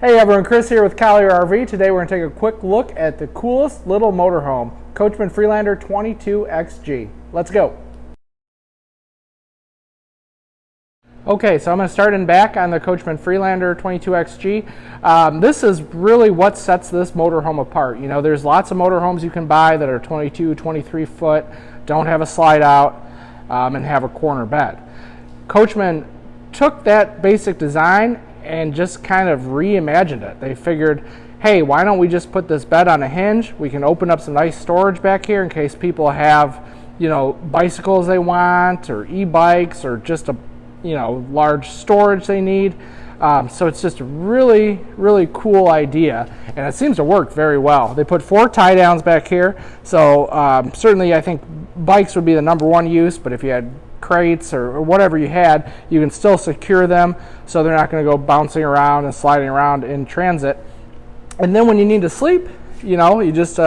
Hey everyone, Chris here with Collier RV. Today we're going to take a quick look at the coolest little motorhome, Coachmen Freelander 22XG. Let's go. Okay, so I'm going to start in back on the Coachmen Freelander 22XG. This is really what sets this motorhome apart. You know, there's lots of motorhomes you can buy that are 22, 23 foot, don't have a slide out, and have a corner bed. Coachmen took that basic design and just kind of reimagined it. They figured, hey, why don't we just put this bed on a hinge? We can open up some nice storage back here in case people have, you know, bicycles they want, or e-bikes, or just a, you know, large storage they need. So it's just a really, really cool idea, and it seems to work very well. They put 4 tie downs back here, so certainly I think bikes would be the #1 use, but if you had crates or whatever you had, you can still secure them so they're not going to go bouncing around and sliding around in transit. And then when you need to sleep, you know, you just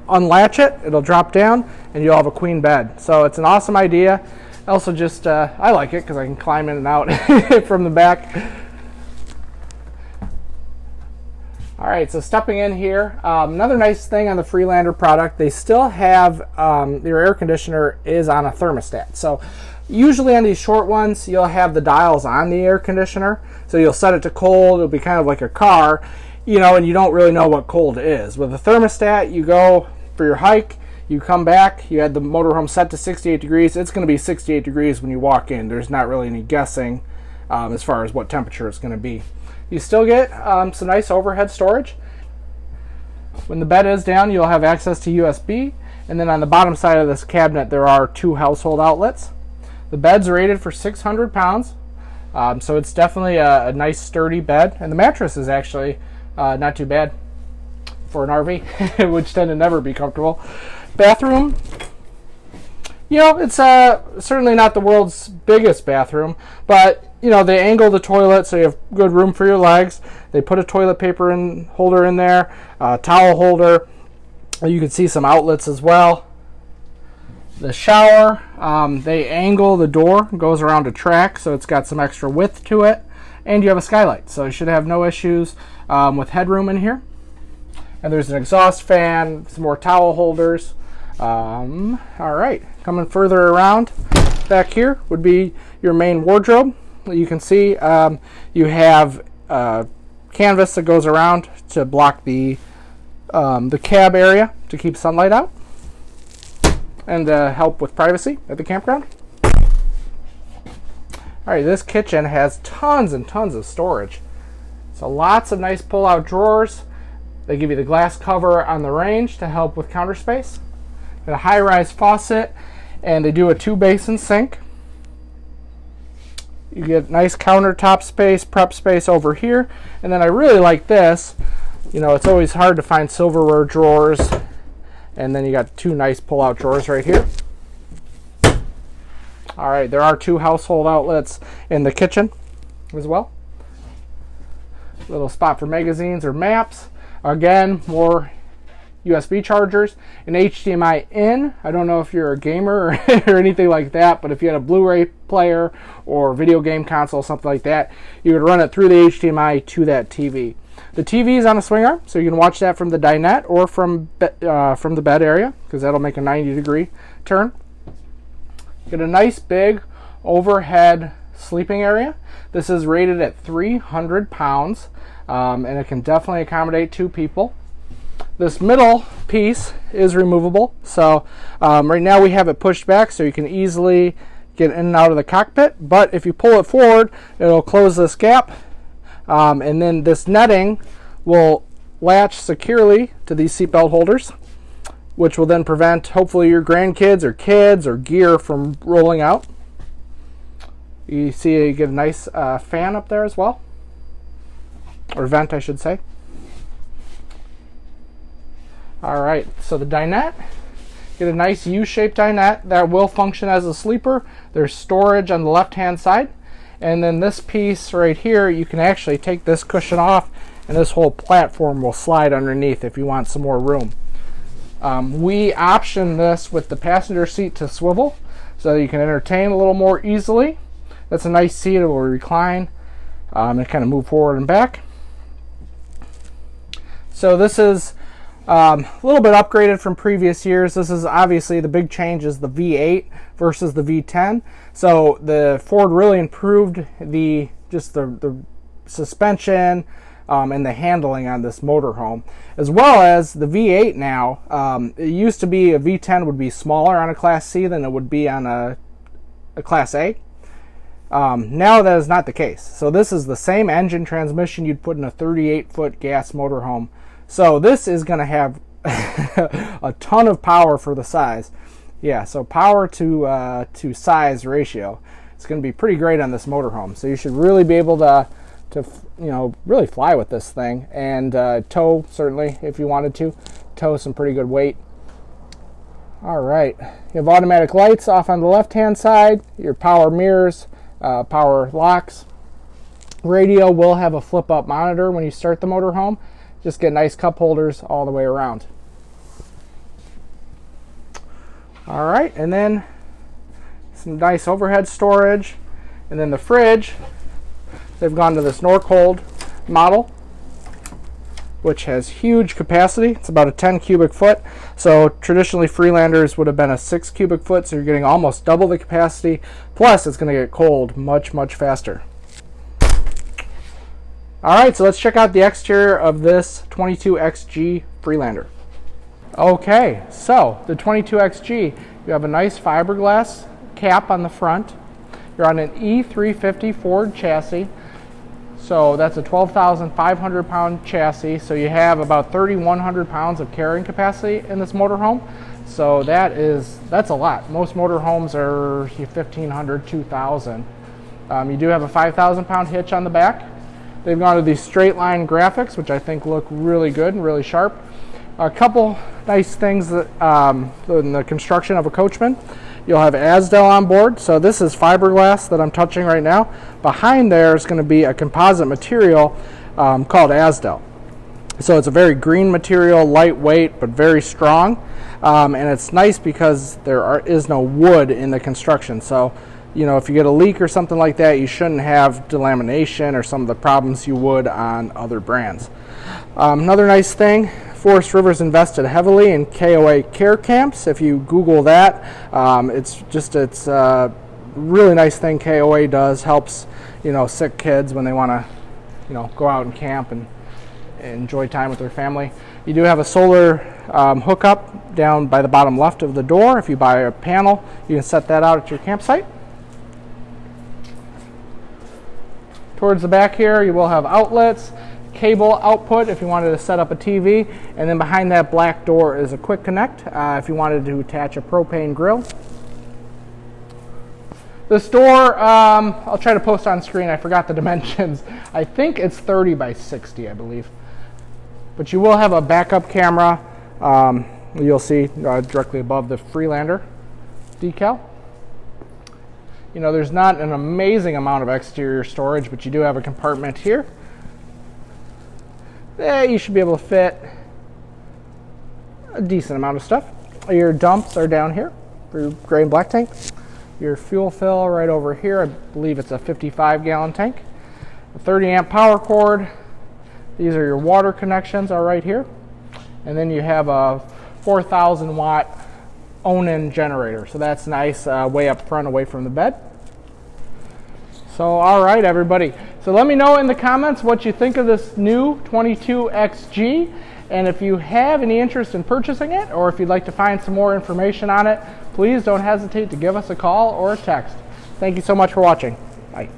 unlatch it, it'll drop down, and you'll have a queen bed. So it's an awesome idea. Also, just I like it because I can climb in and out from the back. All right, so stepping in here, another nice thing on the Freelander product, they still have your air conditioner is on a thermostat. So usually on these short ones, you'll have the dials on the air conditioner. So you'll set it to cold, it'll be kind of like a car, you know, and you don't really know what cold is. With a thermostat, you go for your hike, you come back, you had the motorhome set to 68 degrees, it's gonna be 68 degrees when you walk in. There's not really any guessing as far as what temperature it's gonna be. You still get some nice overhead storage. When the bed is down, you'll have access to USB, and then on the bottom side of this cabinet there are 2 household outlets. The bed's rated for 600 pounds, so it's definitely a nice sturdy bed, and the mattress is actually not too bad for an RV, which tend to never be comfortable. Bathroom, you know, it's certainly not the world's biggest bathroom, but you know, they angle the toilet so you have good room for your legs. They put a toilet paper holder in there, towel holder. You can see some outlets as well. The shower, they angle the door, goes around a track, so it's got some extra width to it. And you have a skylight, so you should have no issues with headroom in here. And there's an exhaust fan, some more towel holders. All right, coming further around, back here would be your main wardrobe. You can see you have canvas that goes around to block the cab area to keep sunlight out and help with privacy at the campground. All right, this kitchen has tons and tons of storage. So lots of nice pull-out drawers. They give you the glass cover on the range to help with counter space. And a high-rise faucet, and they do a 2-basin sink. You get nice countertop space, prep space over here. And then I really like this. You know, it's always hard to find silverware drawers. And then you got 2 nice pull-out drawers right here. All right, there are 2 household outlets in the kitchen as well. Little spot for magazines or maps. Again, more USB chargers, an HDMI in. I don't know if you're a gamer or anything like that, but if you had a Blu-ray player or video game console, something like that, you would run it through the HDMI to that TV. The TV is on a swing arm, so you can watch that from the dinette or from the bed area, because that'll make a 90-degree turn. Get a nice big overhead sleeping area. This is rated at 300 pounds, and it can definitely accommodate 2 people. This middle piece is removable, so right now we have it pushed back so you can easily get in and out of the cockpit, but if you pull it forward, it'll close this gap, and then this netting will latch securely to these seatbelt holders, which will then prevent hopefully your grandkids or kids or gear from rolling out. You see you get a nice fan up there as well, or vent I should say. All right, so the dinette, get a nice U-shaped dinette that will function as a sleeper. There's storage on the left-hand side, and then this piece right here, you can actually take this cushion off, and this whole platform will slide underneath if you want some more room. We option this with the passenger seat to swivel, so you can entertain a little more easily. That's a nice seat. It will recline and kind of move forward and back. So this is a little bit upgraded from previous years. This is obviously the big change is the V8 versus the V10. So the Ford really improved the suspension and the handling on this motorhome, as well as the V8 now. It used to be a V10 would be smaller on a Class C than it would be on a Class A. Now that is not the case. So this is the same engine transmission you'd put in a 38-foot gas motorhome. So this is going to have a ton of power for the size. Yeah, so power to size ratio. It's going to be pretty great on this motorhome. So you should really be able to really fly with this thing, and tow, certainly, if you wanted to tow some pretty good weight. All right, you have automatic lights off on the left-hand side, your power mirrors, power locks. Radio will have a flip-up monitor when you start the motorhome. Just get nice cup holders all the way around. All right, and then some nice overhead storage, and then the fridge. They've gone to this Norcold model, which has huge capacity. It's about a 10 cubic foot. So traditionally Freelanders would have been a 6 cubic foot, so you're getting almost double the capacity. Plus it's going to get cold much, much faster. All right, so let's check out the exterior of this 22XG Freelander. Okay, so the 22XG, you have a nice fiberglass cap on the front. You're on an E350 Ford chassis. So that's a 12,500 pound chassis. So you have about 3,100 pounds of carrying capacity in this motorhome. So that's a lot. Most motorhomes are 1,500, 2,000. You do have a 5,000 pound hitch on the back. They've gone to these straight line graphics, which I think look really good and really sharp. A couple nice things that, in the construction of a Coachman. You'll have Azdel on board. So this is fiberglass that I'm touching right now. Behind there is going to be a composite material called Azdel. So it's a very green material, lightweight, but very strong. And it's nice because there is no wood in the construction. So, if you get a leak or something like that, you shouldn't have delamination or some of the problems you would on other brands. Another nice thing, Forest River's invested heavily in KOA care camps. If you Google that, it's a really nice thing KOA does. Helps, sick kids when they want to, go out and camp and enjoy time with their family. You do have a solar hookup down by the bottom left of the door. If you buy a panel, you can set that out at your campsite. Towards the back here, you will have outlets, cable output if you wanted to set up a TV, and then behind that black door is a quick connect if you wanted to attach a propane grill. This door, I'll try to post on screen. I forgot the dimensions. I think it's 30 by 60, I believe. But you will have a backup camera. You'll see directly above the Freelander decal. There's not an amazing amount of exterior storage, but you do have a compartment here. There you should be able to fit a decent amount of stuff. Your dumps are down here for your gray and black tank. Your fuel fill right over here. I believe it's a 55-gallon tank. A 30-amp power cord. These are your water connections are right here. And then you have a 4,000-watt Onan generator. So that's nice, way up front away from the bed. So all right, everybody. So let me know in the comments what you think of this new 22XG. And if you have any interest in purchasing it, or if you'd like to find some more information on it, please don't hesitate to give us a call or a text. Thank you so much for watching. Bye.